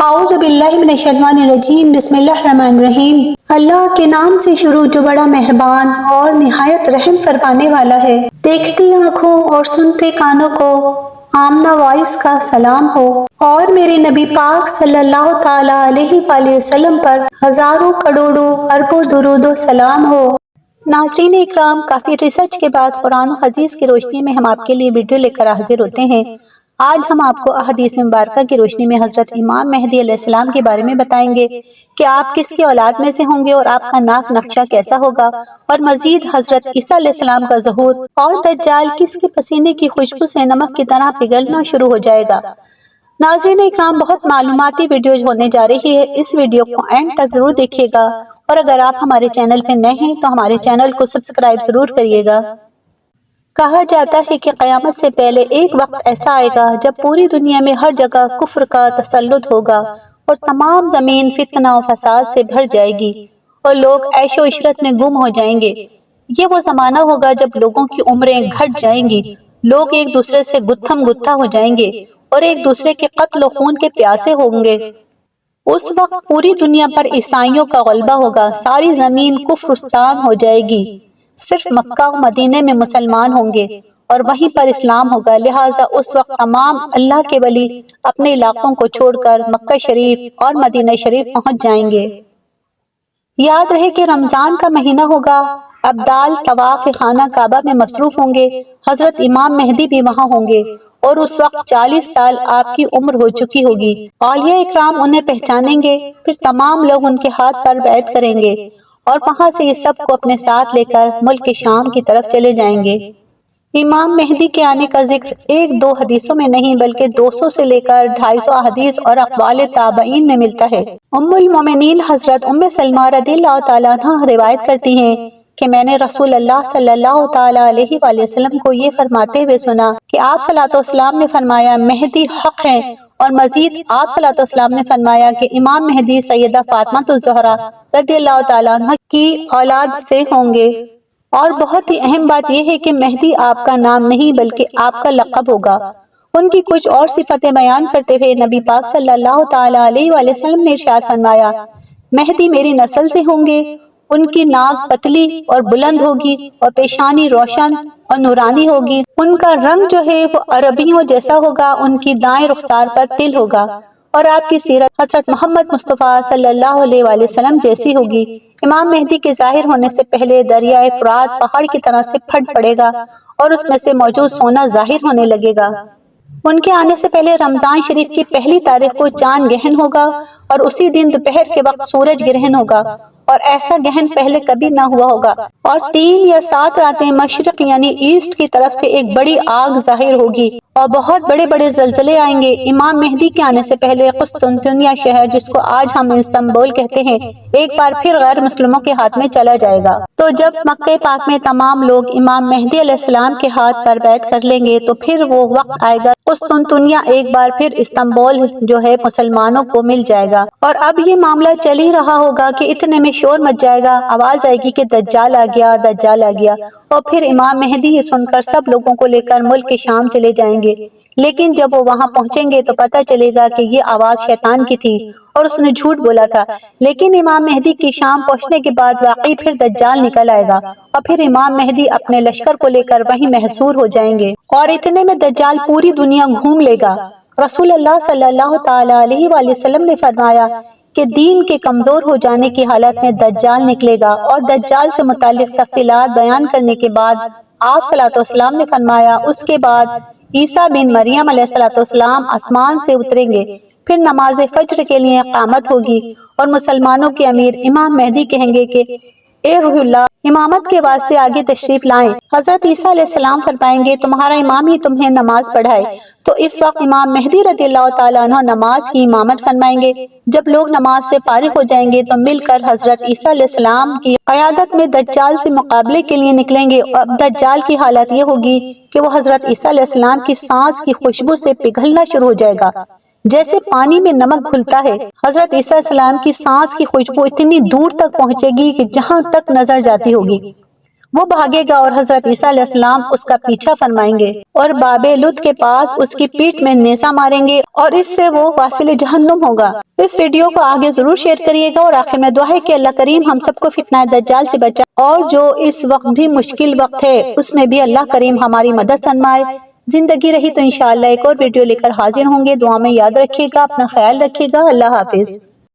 اعوذ باللہ من الشیطان الرجیم بسم اللہ الرحمن الرحیم۔ اللہ کے نام سے شروع جو بڑا مہربان اور نہایت رحم فرمانے والا ہے۔ دیکھتی آنکھوں اور سنتے کانوں کو آمنہ وائس کا سلام ہو، اور میرے نبی پاک صلی اللہ تعالی علیہ وآلہ وسلم پر ہزاروں کروڑوں اربوں درود و سلام ہو۔ ناظرین اکرام، کافی ریسرچ کے بعد قرآن و حدیث کی روشنی میں ہم آپ کے لیے ویڈیو لے کر حاضر ہوتے ہیں۔ آج ہم آپ کو احادیث مبارکہ کی روشنی میں حضرت امام مہدی علیہ السلام کے بارے میں بتائیں گے کہ آپ کس کی اولاد میں سے ہوں گے اور آپ کا ناک نقشہ کیسا ہوگا، اور مزید حضرت عیسیٰ علیہ السلام کا ظہور اور دجال کس کے پسینے کی خوشبو سے نمک کی طرح پگھلنا شروع ہو جائے گا۔ ناظرین اکرام، بہت معلوماتی ویڈیوز ہونے جا رہی ہے، اس ویڈیو کو اینڈ تک ضرور دیکھیے گا، اور اگر آپ ہمارے چینل پہ نئے ہیں تو ہمارے چینل کو سبسکرائب ضرور کریے گا۔ کہا جاتا ہے کہ قیامت سے پہلے ایک وقت ایسا آئے گا جب پوری دنیا میں ہر جگہ کفر کا تسلط ہوگا اور تمام زمین فتنہ و فساد سے بھر جائے گی اور لوگ عیش و عشرت میں گم ہو جائیں گے۔ یہ وہ زمانہ ہوگا جب لوگوں کی عمریں گھٹ جائیں گی، لوگ ایک دوسرے سے گتھم گتھا ہو جائیں گے اور ایک دوسرے کے قتل و خون کے پیاسے ہوں گے۔ اس وقت پوری دنیا پر عیسائیوں کا غلبہ ہوگا، ساری زمین کفرستان ہو جائے گی، صرف مکہ و مدینے میں مسلمان ہوں گے اور وہیں پر اسلام ہوگا۔ لہٰذا اس وقت تمام اللہ کے ولی اپنے علاقوں کو چھوڑ کر مکہ شریف اور مدینہ شریف پہنچ جائیں گے۔ یاد رہے کہ رمضان کا مہینہ ہوگا، ابدال طواف خانہ کعبہ میں مصروف ہوں گے، حضرت امام مہدی بھی وہاں ہوں گے، اور اس وقت 40 سال آپ کی عمر ہو چکی ہوگی۔ اولیاء اکرام انہیں پہچانیں گے، پھر تمام لوگ ان کے ہاتھ پر بیعت کریں گے اور وہاں سے یہ سب کو اپنے ساتھ لے کر ملک شام کی طرف چلے جائیں گے۔ امام مہدی کے آنے کا ذکر ایک دو حدیثوں میں نہیں بلکہ 200 سے لے کر 250 احادیث اور اقوال تابعین میں ملتا ہے۔ ام المومنین حضرت ام سلمہ رضی اللہ تعالیٰ عنہ روایت کرتی ہیں کہ میں نے رسول اللہ صلی اللہ تعالیٰ علیہ وآلہ وسلم کو یہ فرماتے ہوئے سنا کہ آپ صلی اللہ علیہ وسلم نے فرمایا مہدی حق ہیں، اور مزید آپ صلی اللہ علیہ وسلم نے فرمایا کہ امام مہدی سیدہ فاطمہ الزہرا رضی اللہ تعالیٰ عنہ کی اولاد سے ہوں گے۔ اور بہت ہی اہم بات یہ ہے کہ مہدی آپ کا نام نہیں بلکہ آپ کا لقب ہوگا۔ ان کی کچھ اور صفتیں بیان کرتے ہوئے نبی پاک صلی اللہ تعالیٰ علیہ وآلہ وسلم نے ارشاد فرمایا مہدی میری نسل سے ہوں گے، ان کی ناک پتلی اور بلند ہوگی اور پیشانی روشن اور نورانی ہوگی، ان کا رنگ جو ہے وہ عربیوں جیسا ہوگا، ان کی دائیں رخسار پر تل ہوگا، اور آپ کی سیرت حضرت محمد مصطفیٰ صلی اللہ علیہ وآلہ وسلم جیسی ہوگی۔ امام مہدی کے ظاہر ہونے سے پہلے دریائے فرات پہاڑ کی طرح سے پھٹ پڑے گا اور اس میں سے موجود سونا ظاہر ہونے لگے گا۔ ان کے آنے سے پہلے رمضان شریف کی پہلی تاریخ کو چاند گہن ہوگا اور اسی دن دوپہر کے وقت سورج گرہن ہوگا، اور ایسا گہن پہلے کبھی نہ ہوا ہوگا، اور 3 یا 7 راتیں مشرق یعنی ایسٹ کی طرف سے ایک بڑی آگ ظاہر ہوگی اور بہت بڑے بڑے زلزلے آئیں گے۔ امام مہدی کے آنے سے پہلے قسطنطنیہ شہر، جس کو آج ہم استنبول کہتے ہیں، ایک بار پھر غیر مسلموں کے ہاتھ میں چلا جائے گا۔ تو جب مکہ پاک میں تمام لوگ امام مہدی علیہ السلام کے ہاتھ پر بیعت کر لیں گے تو پھر وہ وقت آئے گا قسطنطنیہ ایک بار پھر استنبول جو ہے مسلمانوں کو مل جائے گا۔ اور اب یہ معاملہ چل ہی رہا ہوگا کہ اتنے میں شور مچ جائے گا، آواز آئے گی کہ دجال آ گیا، دجال آ گیا، اور پھر امام مہدی یہ سن کر سب لوگوں کو لے کر ملک شام چلے جائیں گے۔ لیکن جب وہ وہاں پہنچیں گے تو پتہ چلے گا کہ یہ آواز شیطان کی تھی اور اس نے جھوٹ بولا تھا۔ لیکن امام مہدی کی شام پہنچنے کے بعد واقعی پھر دجال نکل آئے گا، اور پھر امام مہدی اپنے لشکر کو لے کر وہیں محصور ہو جائیں گے، اور اتنے میں دجال پوری دنیا گھوم لے گا۔ رسول اللہ صلی اللہ تعالیٰ علیہ وآلہ وسلم نے فرمایا کہ دین کے کمزور ہو جانے کی حالت میں دجال نکلے گا، اور دجال سے متعلق تفصیلات بیان کرنے کے بعد آپ صلی اللہ علیہ وسلم نے فرمایا اس کے بعد عیسیٰ بن مریم علیہ السلام آسمان سے اتریں گے، پھر نماز فجر کے لیے اقامت ہوگی اور مسلمانوں کے امیر امام مہدی کہیں گے کہ اے روح اللہ، امامت کے واسطے آگے تشریف لائیں۔ حضرت عیسیٰ علیہ السلام فرمائیں گے تمہارا امام ہی تمہیں نماز پڑھائے، تو اس وقت امام مہدی رضی اللہ تعالیٰ عنہ نماز کی امامت فرمائیں گے۔ جب لوگ نماز سے فارغ ہو جائیں گے تو مل کر حضرت عیسیٰ علیہ السلام کی قیادت میں دجال سے مقابلے کے لیے نکلیں گے، اور اب دجال کی حالت یہ ہوگی کہ وہ حضرت عیسیٰ علیہ السلام کی سانس کی خوشبو سے پگھلنا شروع ہو جائے گا، جیسے پانی میں نمک گھلتا ہے۔ حضرت عیسیٰ علیہ السلام کی سانس کی خوشبو اتنی دور تک پہنچے گی کہ جہاں تک نظر جاتی ہوگی، وہ بھاگے گا اور حضرت عیسیٰ علیہ السلام اس کا پیچھا فرمائیں گے اور باب لد کے پاس اس کی پیٹھ میں نیزہ ماریں گے اور اس سے وہ واصل جہنم ہوگا۔ اس ویڈیو کو آگے ضرور شیئر کریے گا اور آخر میں دعا ہے کہ اللہ کریم ہم سب کو فتنہ دجال سے بچائے اور جو اس وقت بھی مشکل وقت ہے اس میں بھی اللہ کریم ہماری مدد فرمائے۔ زندگی رہی تو انشاءاللہ ایک اور ویڈیو لے کر حاضر ہوں گے۔ دعا میں یاد رکھیے گا، اپنا خیال رکھیے گا۔ اللہ حافظ۔